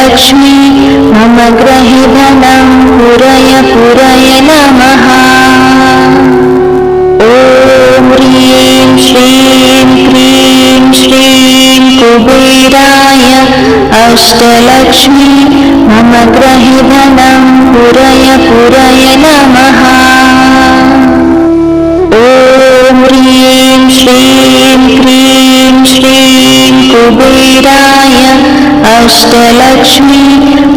अष्टलक्ष्मी मम गृहे धनं पूरय पूरय नमः। ॐ ह्रीं श्रीं क्रीं श्रीं कुबेराय अष्टलक्ष्मी मम गृहे धनं पूरय पूरय नमः। ॐ ह्रीं श्रीं क्रीं श्रीं कुबेराय अष्टलक्ष्मी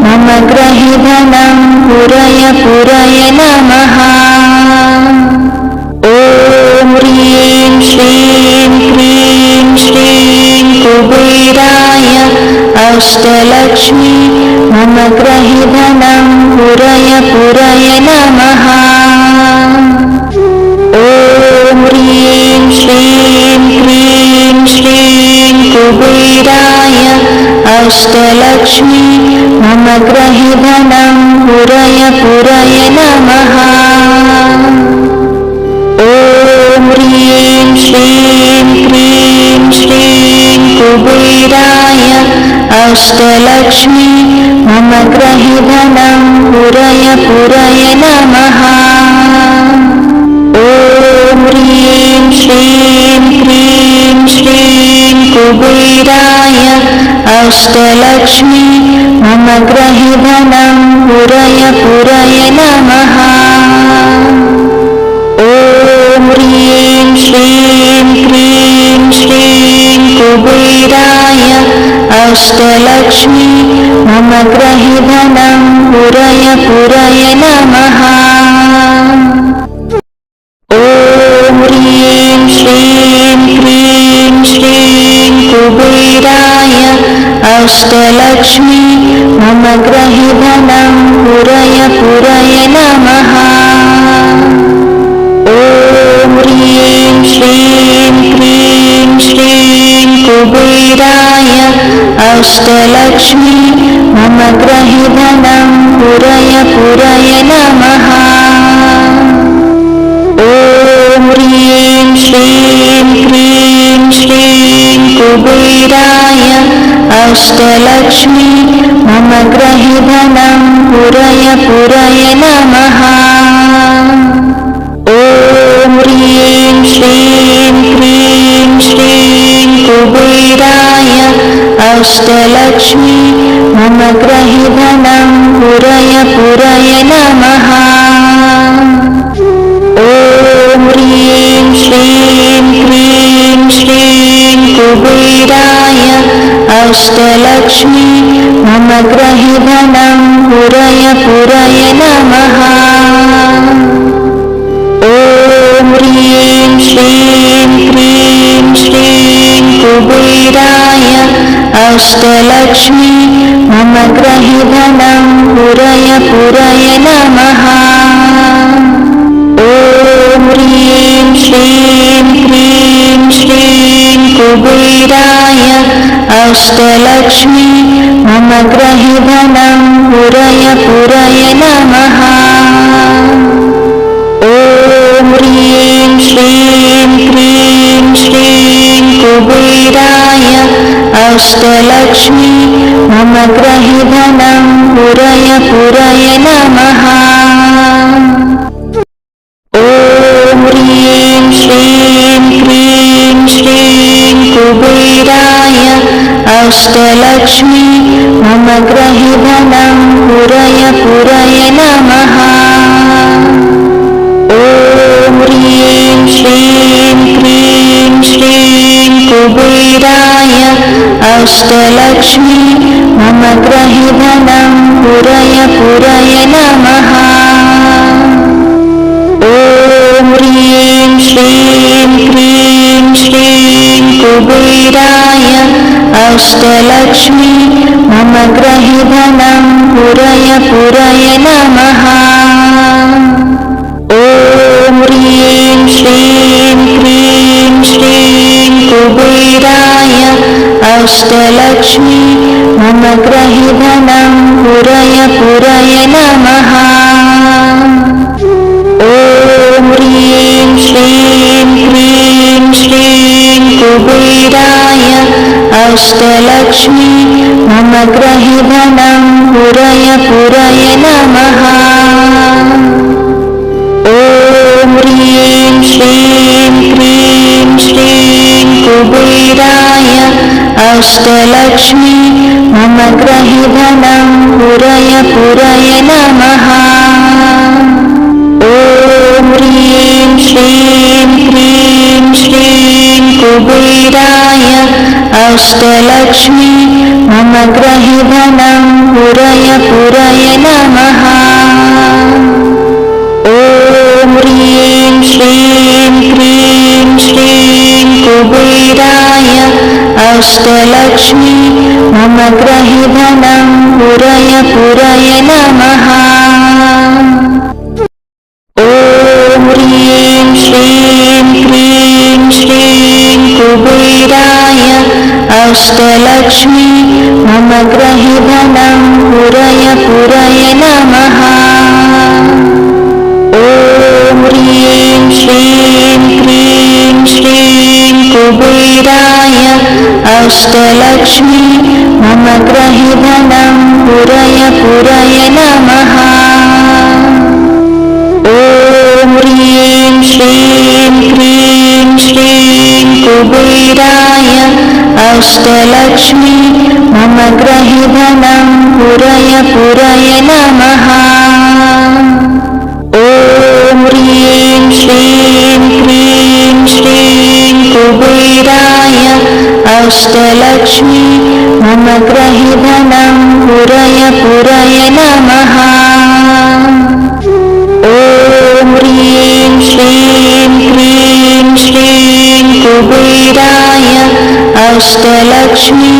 मम गृहे धनं पूरय पूरय नमः। ॐ ह्रीं श्रीं क्रीं श्रीं कुबेराय अष्टलक्ष्मी मम गृहे धनं पूरय पूरय नमः। ॐ ह्रीं श्रीं क्रीं श्रीं कुबेराय अष्टलक्ष्मी मम गृहे धनं पूरय पूरय नमः। ॐ ह्रीं श्रीं क्रीं श्रीं कुबेराय अष्टलक्ष्मी मम गृहे धनं पूरय पूरय नमः। ॐ ह्रीं श्रीं क्रीं श्रीं कुबेराय अष्टलक्ष्मी मम गृहे धनं पूरय पूरय नमः। ॐ ह्रीं श्रीं क्रीं श्रीं कुबेराय अष्टलक्ष्मी मम गृहे धनं पूरय पूरय नमः। ॐ ह्रीं श्रीं क्रीं श्रीं कुबेराय अष्टलक्ष्मी मम गृहे धनं पूरय पूरय नमः। ॐ ह्रीं श्रीं क्रीं श्रीं कुबेराय अष्टलक्ष्मी मम गृहे धनं पूरय पूरय नमः। ॐ ह्रीं श्रीं क्रीं श्रीं कुबेराय अष्टलक्ष्मी मम गृहे धनं पूरय पूरय नमः। ॐ ह्रीं श्रीं क्रीं श्रीं कुबेराय अष्टलक्ष्मी मम गृहे धनं पूरय पूरय नमः। ॐ ह्रीं श्रीं क्रीं श्रीं कुबेराय अष्टलक्ष्मी मम गृहे धनं पूरय पूरय नमः। ॐ ह्रीं श्रीं क्रीं श्रीं कुबेराय अष्टलक्ष्मी मम गृहे धनं पूरय पूरय नमः। ॐ ह्रीं श्रीं क्रीं श्रीं कुबेराय अष्टलक्ष्मी मम गृहे धनं पूरय पूरय नमः। ॐ ह्रीं श्रीं क्रीं श्रीं कुबेराय अष्टलक्ष्मी मम गृहे धनं पूरय पूरय नमः। ॐ ह्रीं श्रीं क्रीं श्रीं कुबेराय अष्टलक्ष्मी मम गृहे धनं पूरय पूरय नमः। ॐ ह्रीं श्रीं क्रीं श्रीं कुबेराय अष्टलक्ष्मी मम गृहे धनं पूरय पूरय नमः। ॐ ह्रीं श्रीं क्रीं श्रीं कुबेराय अष्टलक्ष्मी मम गृहे धनं पूरय पूरय नमः। ॐ ह्रीं श्रीं क्रीं श्रीं कुबेराय अष्टलक्ष्मी मम गृहे धनं पूरय पूरय नमः। ॐ ह्रीं श्रीं क्रीं श्रीं कुबेराय अष्टलक्ष्मी मम ग्रहिधनं पुरय पुरय नमः। ॐ ह्रीं श्रीं क्रीं श्रीं कुबेराय अष्टलक्ष्मी मम ग्रहिधनं पुरय पुरय नमः। ॐ ह्रीं श्रीं क्रीं श्रीं कुबेराय अष्टलक्ष्मी मम ग्रहिधनं पुरय पुरय नमः। ॐ ह्रीं श्रीं क्रीं श्रीं कुबेराय अष्टलक्ष्मी मम ग्रहिधनं पुरय पुरय नमः। ॐ ह्रीं श्रीं क्रीं श्रीं कुबेराय अष्टलक्ष्मी मम ग्रहिधनं पुरय पुरय नमः। ॐ ह्रीं श्रीं क्रीं श्रीं कुबेराय अष्टलक्ष्मी मम ग्रहिधनं पुरय पुरय नमः। ॐ ह्रीं श्रीं क्रीं श्रीं कुबेराय अष्टलक्ष्मी मम ग्रहिधनं पुरय पुरय नमः। ॐ ह्रीं श्रीं क्रीं श्रीं कुबेराय अष्टलक्ष्मी मम ग्रहिधनं पुरय पुरय नमः। ॐ ह्रीं श्रीं क्रीं श्रीं कुबेराय अष्टलक्ष्मी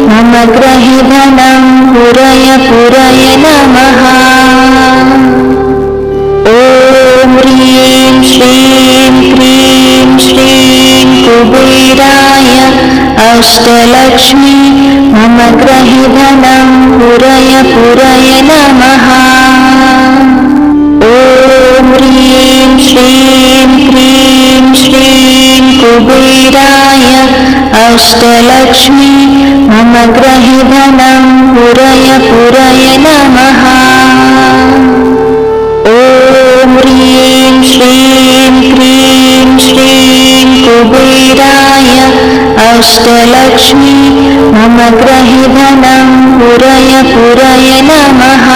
मम ग्रहिधनं पुरय पुरय नमः। ॐ ह्रीं श्रीं क्रीं श्रीं कुबेराय अष्टलक्ष्मी मम ग्रहिधनं पुरय पुरय नमः। ॐ ह्रीं श्रीं क्रीं श्रीं कुबेराय अष्टलक्ष्मी मम ग्रहिधनं पुरय पुरय नमः। ॐ ह्रीं श्रीं क्रीं श्रीं कुबेराय अष्टलक्ष्मी मम ग्रहिधनं पुरय पुरय नमः।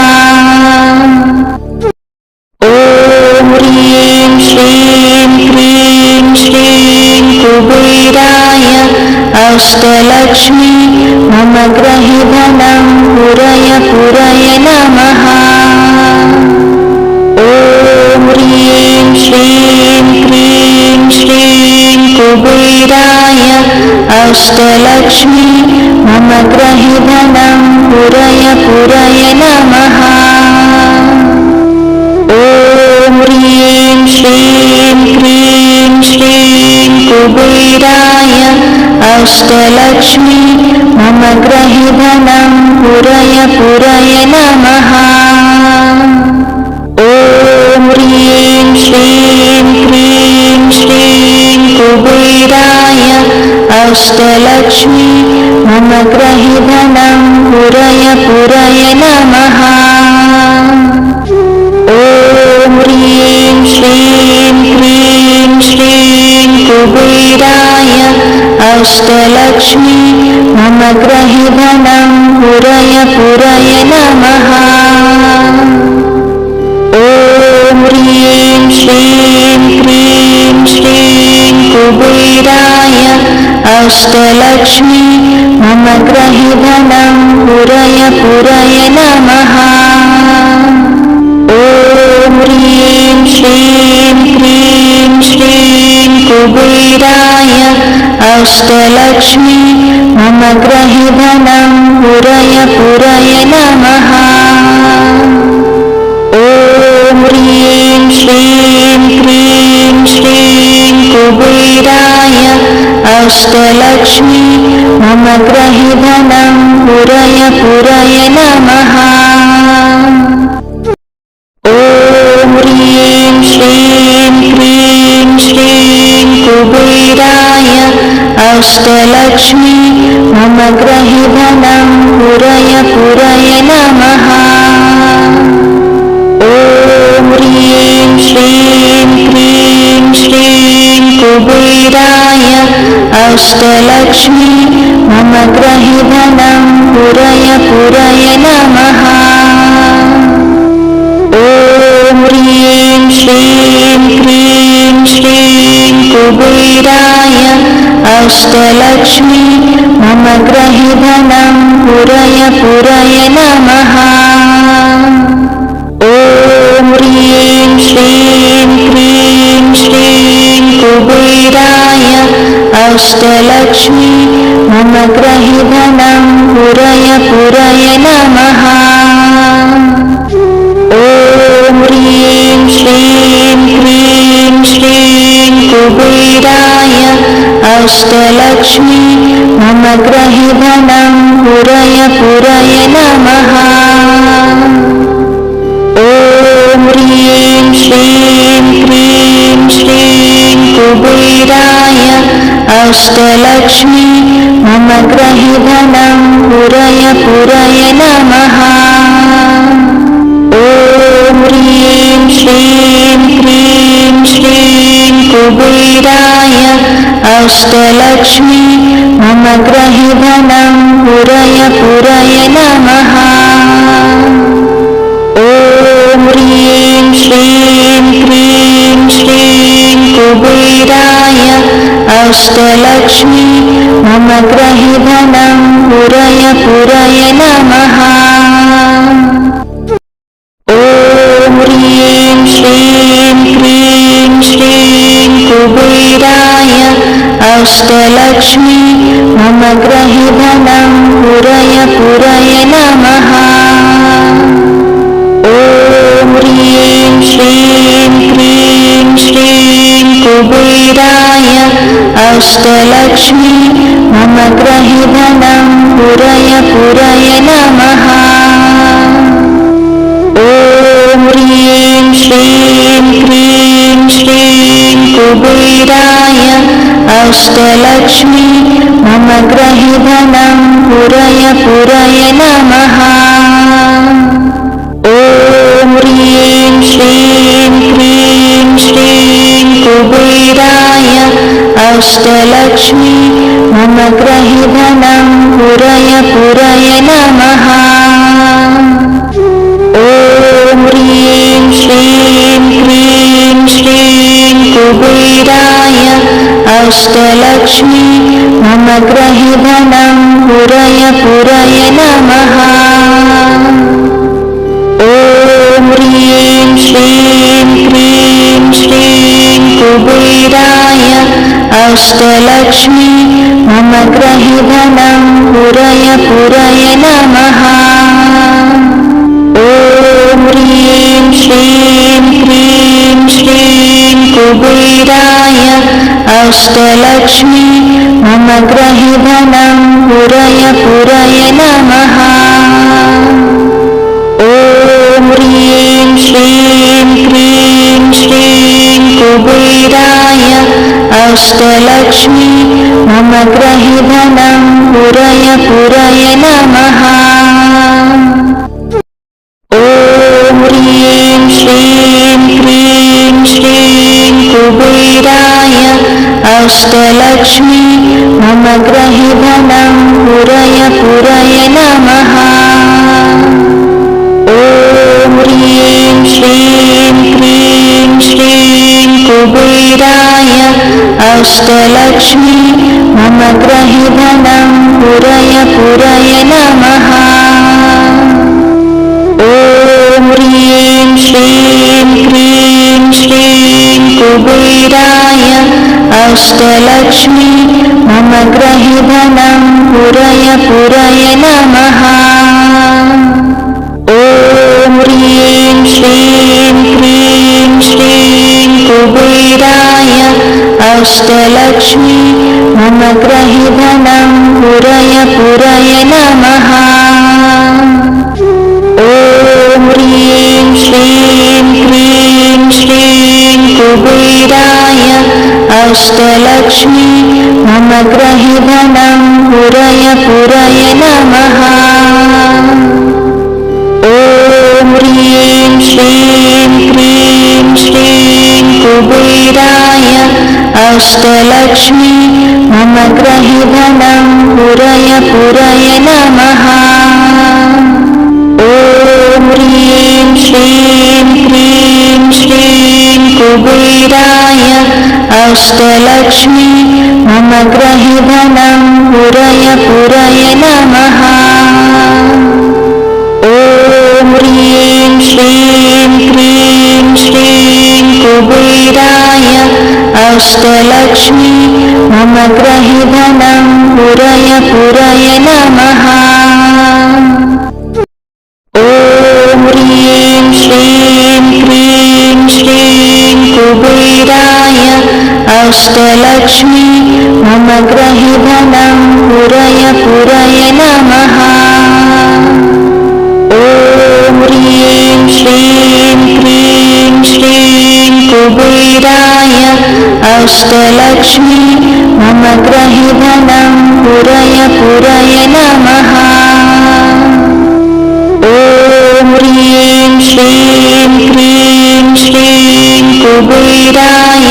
ॐ ह्रीं श्रीं क्रीं श्रीं कुबेराय अष्टलक्ष्मी मम ग्रहिधनं पुरय पुरय नमः। ॐ ह्रीं श्रीं क्रीं श्रीं कुबेराय अष्टलक्ष्मी मम ग्रहिधनं पुरय पुरय नमः। ॐ ह्रीं श्रीं क्रीं श्रीं कुबेराय अष्टलक्ष्मी मम ग्रहिधनं पुरय पुरय नमः। ॐ ह्रीं श्रीं क्रीं श्रीं कुबेराय अष्टलक्ष्मी मम ग्रहिधनं पुरय पुरय नमः। ॐ ह्रीं श्रीं क्रीं श्रीं कुबेराय अष्टलक्ष्मी मम ग्रहिधनं पुरय पुरय नमः। ॐ ह्रीं श्रीं क्रीं श्रीं कुबेराय अष्टलक्ष्मी मम ग्रहिधनं पुरय पुरय नमः। ॐ ह्रीं श्रीं क्रीं श्रीं कुबेराय अष्टलक्ष्मी मम ग्रहिधनं पुरय पुरय नमः। ॐ ह्रीं श्रीं क्रीं श्रीं कुबेराय अष्टलक्ष्मी मम ग्रहिधनं पुरय पुरय नमः। ॐ ह्रीं श्रीं क्रीं श्रीं कुबेराय अष्टलक्ष्मी मम ग्रहिधनं पुरय पुरय नमः। ॐ ह्रीं श्रीं क्रीं श्रीं कुबेराय अष्टलक्ष्मी मम ग्रहि धनं पुरय पुरय नमः। ॐ ह्रीं श्रीं क्रीं श्रीं कुबेराय अष्टलक्ष्मी मम ग्रहि धनं पुरय पुरय नमः। ॐ ह्रीं श्रीं क्रीं श्रीं कुबेराय अष्टलक्ष्मी मम ग्रहि धनं पुरय पुरय नमः। ॐ ह्रीं श्रीं क्रीं श्रीं कुबेराय अष्टलक्ष्मी मम ग्रहि धनं पुरय पुरय नमः। ॐ ह्रीं श्रीं क्रीं श्रीं कुबेराय अष्टलक्ष्मी मम ग्रहि धनं पुरय पुरय नमः। ॐ ह्रीं श्रीं क्रीं श्रीं कुबेराय अष्टलक्ष्मी मम ग्रहि धनं पुरय पुरय नमः। ॐ ह्रीं श्रीं क्रीं श्रीं कुबेराय अष्टलक्ष्मी मम ग्रहि धनं पुरय पुरय नमः। ॐ ह्रीं श्रीं क्रीं श्रीं कुबेराय अष्टलक्ष्मी मम ग्रहि धनं पुरय पुरय नमः। ॐ ह्रीं श्रीं क्रीं श्रीं कुबेराय अष्टलक्ष्मी मम ग्रहि धनं पुरय पुरय नमः। ॐ ह्रीं श्रीं क्रीं श्रीं कुबेराय अष्टलक्ष्मी मम ग्रहि धनं पुरय पुरय नमः। ॐ ह्रीं श्रीं क्रीं श्रीं कुबेराय अष्टलक्ष्मी मम ग्रहि धनं पुरय पुरय नमः। ॐ ह्रीं श्रीं क्रीं श्रीं कुबेराय अष्टलक्ष्मी मम ग्रहि धनं पुरय पुरय नमः। ॐ ह्रीं श्रीं क्रीं श्रीं कुबेराय अष्टलक्ष्मी मम ग्रहि धनं पुरय पुरय नमः। ॐ ह्रीं श्रीं क्रीं श्रीं कुबेराय अष्टलक्ष्मी मम ग्रहि धनं पुरय पुरय नमः। ॐ ह्रीं श्रीं क्रीं श्रीं कुबेराय अष्टलक्ष्मी मम ग्रहि धनं पुरय पुरय नमः। ॐ ह्रीं श्रीं क्रीं श्रीं कुबेराय अष्टलक्ष्मी मम ग्रहि धनं पुरय पुरय नमः। ॐ ह्रीं श्रीं क्रीं श्रीं कुबेराय अष्टलक्ष्मी मम ग्रहि धनं पुरय पुरय नमः। ॐ ह्रीं श्रीं क्रीं श्रीं कुबेराय अष्टलक्ष्मी मम ग्रहि धनं पुरय पुरय नमः। ॐ ह्रीं श्रीं क्रीं श्रीं कुबेराय अष्टलक्ष्मी मम ग्रहि धनं पुरय पुरय नमः। ॐ ह्रीं श्रीं क्रीं श्रीं कुबेराय अष्टलक्ष्मी मम गृहे धनं पुरय पुरय नमः। ॐ ह्रीं श्रीं क्रीं श्रीं कुबेराय अष्टलक्ष्मी मम गृहे धनं पुरय पुरय नमः। ॐ ह्रीं श्रीं क्रीं श्रीं कुबेराय अष्टलक्ष्मी मम गृहे धनं पुरय पुरय नमः। ॐ ह्रीं श्रीं क्रीं श्रीं कुबेराय अष्टलक्ष्मी मम गृहे धनं पुरय पुरय नमः। ॐ ह्रीं श्रीं क्रीं श्रीं कुबेराय अष्टलक्ष्मी मम गृहे धनं पुरय पुरय नमः। ॐ ह्रीं श्रीं क्रीं श्रीं कुबेराय अष्टलक्ष्मी मम गृहे धनं पुरय पुरय नमः। ॐ ह्रीं श्रीं क्रीं श्रीं कुबेराय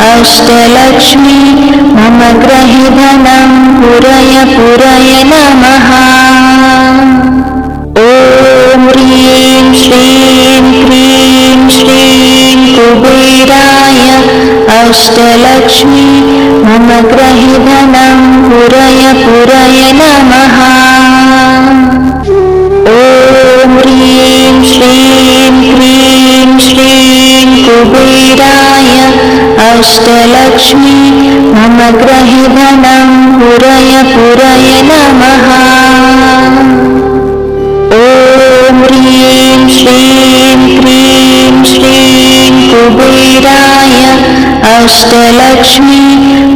अष्टलक्ष्मी मम गृहे धनं पुरय पुरय नमः। ॐ ह्रीं श्रीं क्रीं श्रीं कुबेराय अष्टलक्ष्मी मम गृहे धनं पुरय पुरय नमः। ॐ ह्रीं श्रीं क्रीं श्रीं कुबेराय अष्टलक्ष्मी मम गृहे धनं पुरय पुरय नमः। ॐ ह्रीं श्रीं क्रीं श्रीं कुबेराय अष्टलक्ष्मी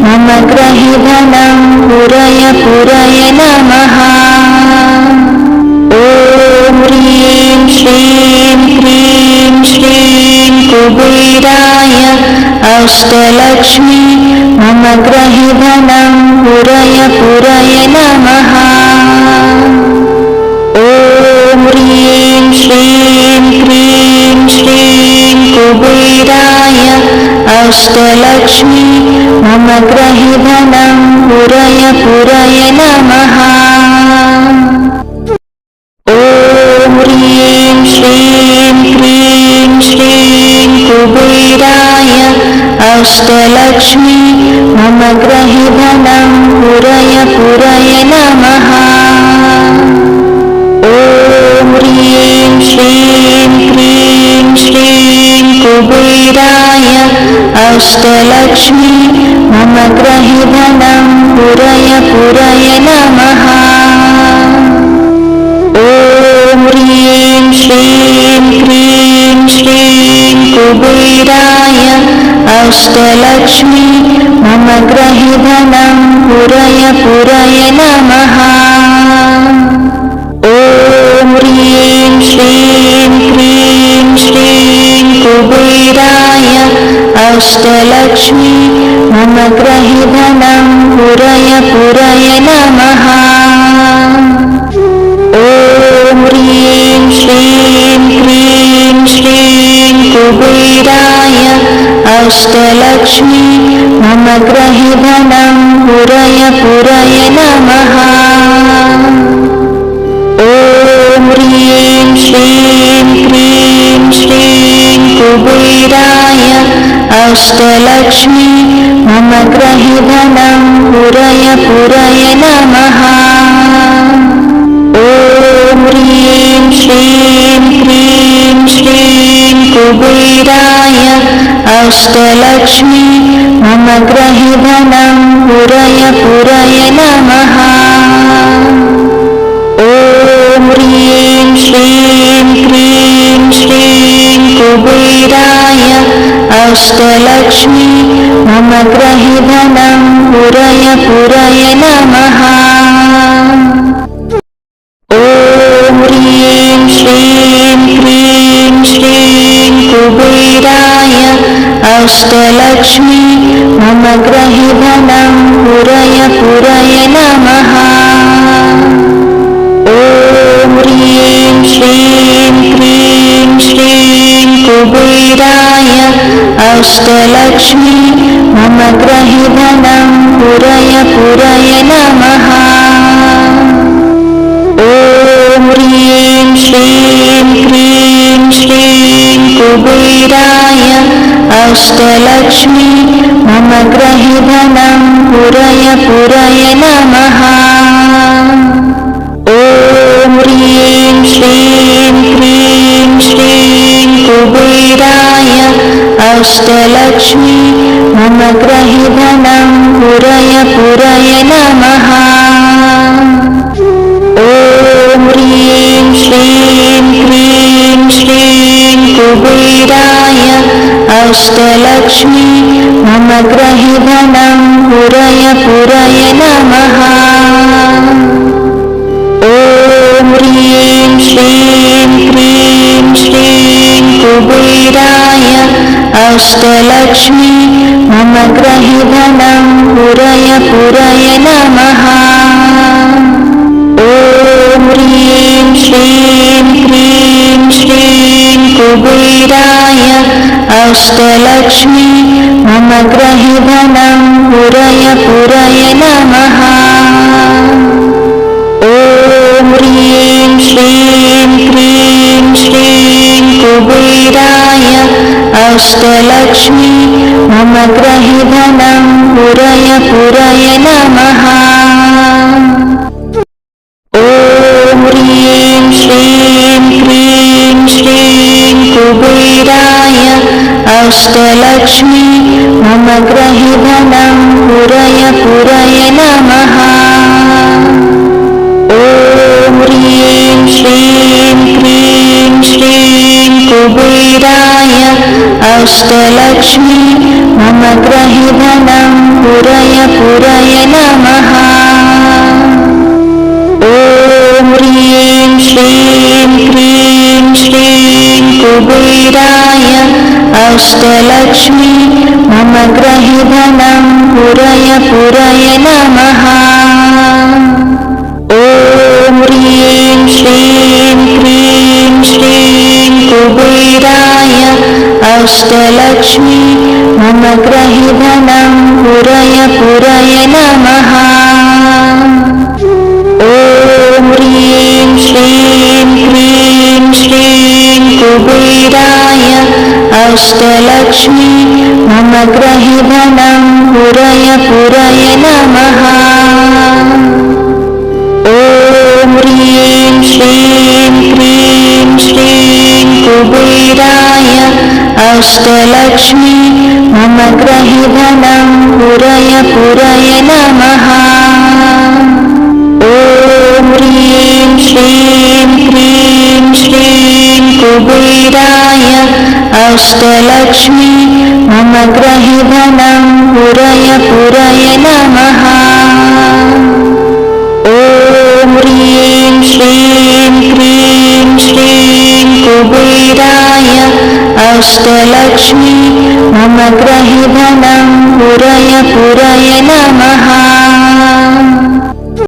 मम गृहे धनं पुरय पुरय नमः। ॐ ह्रीं श्रीं क्रीं श्रीं कुबेराय अष्टलक्ष्मी मम गृहे धनं पुरय पुरय नमः। ॐ ह्रीं श्रीं क्रीं श्रीं कुबेराय अष्टलक्ष्मी मम गृहे धनं पुरय पुरय नमः। ॐ ह्रीं श्रीं क्रीं श्रीं कुबेराय अष्टलक्ष्मी मम गृहे धनं पुरय पुरय नमः। ॐ ह्रीं श्रीं क्रीं श्रीं कुबेराय अष्टलक्ष्मी मम गृहे धनं पुरय पुरय नमः। ॐ ह्रीं श्रीं क्रीं श्रीं कुबेराय अष्टलक्ष्मी मम गृहे धनं पुरय पुरय नमः। ॐ ह्रीं श्रीं क्रीं श्रीं कुबेराय अष्टलक्ष्मी मम गृहे धनं पुरय पुरय नमः। ॐ ह्रीं श्रीं क्रीं श्रीं कुबेराय अष्टलक्ष्मी मम गृहे धनं पुरय पुरय नमः। ॐ ह्रीं श्रीं क्रीं श्रीं कुबेराय अष्टलक्ष्मी मम गृहे धनं पुरय पुरय नमः। ॐ ह्रीं श्रीं क्रीं श्रीं कुबेराय अष्टलक्ष्मी मम गृहे धनं पुरय पुरय नमः। ॐ ह्रीं श्रीं क्रीं श्रीं कुबेराय अष्टलक्ष्मी मम गृहे धनं पुरय पुरय नमः। ॐ ह्रीं श्रीं क्रीं श्रीं कुबेराय अष्टलक्ष्मी मम ग्रहिधनं पुरय पुरय नमः। ॐ ह्रीं श्रीं क्रीं श्रीं कुबेराय अष्टलक्ष्मी मम ग्रहिधनं पुरय पुरय नमः। ॐ ह्रीं श्रीं क्रीं श्रीं कुबेराय अष्टलक्ष्मी मम ग्रहिधनं पुरय पुरय नमः। ॐ ह्रीं श्रीं क्रीं श्रीं कुबेराय अष्टलक्ष्मी मम ग्रहिधनं पुरय पुरय नमः। ॐ ह्रीं श्रीं क्रीं श्रीं कुबेराय अष्टलक्ष्मी मम ग्रहिधनं पुरय पुरय नमः। ॐ ह्रीं श्रीं क्रीं श्रीं कुबेराय अष्टलक्ष्मी मम ग्रहिधनं पुरय पुरय नमः। ॐ ह्रीं श्रीं क्रीं श्रीं कुबेराय अष्टलक्ष्मी मम ग्रहिधनं पुरय पुरय नमः। ॐ ह्रीं श्रीं क्रीं श्रीं कुबेराय अष्टलक्ष्मी मम ग्रहिधनं पुरय पुरय नमः। ॐ ह्रीं श्रीं क्रीं श्रीं कुबेराय अष्टलक्ष्मी मम ग्रहिधनं पुरय पुरय नमः। ॐ ह्रीं श्रीं क्रीं श्रीं कुबेराय अष्टलक्ष्मी मम ग्रहिधनं पुरय पुरय नमः। ॐ ह्रीं श्रीं क्रीं श्रीं कुबेराय अष्टलक्ष्मी मम ग्रहिधनं पुरय पुरय नमः। ॐ ह्रीं श्रीं क्रीं श्रीं कुबेराय अष्टलक्ष्मी मम ग्रहिधनं पुरय पुरय नमः। ॐ ह्रीं श्रीं क्रीं श्रीं कुबेराय अष्टलक्ष्मी मम ग्रहिधनं पुरय पुरय नमः। ॐ ह्रीं श्रीं क्रीं श्रीं कुबेराय अष्टलक्ष्मी मम ग्रहिधनं पुरय पुरय नमः। ॐ ह्रीं श्रीं क्रीं श्रीं कुबेराय अष्टलक्ष्मी मम ग्रहिधनं पुरय पुरय नमः। ॐ ह्रीं श्रीं क्रीं श्रीं कुबेराय अष्टलक्ष्मी मम ग्रहिधनं पुरय पुरय नमः।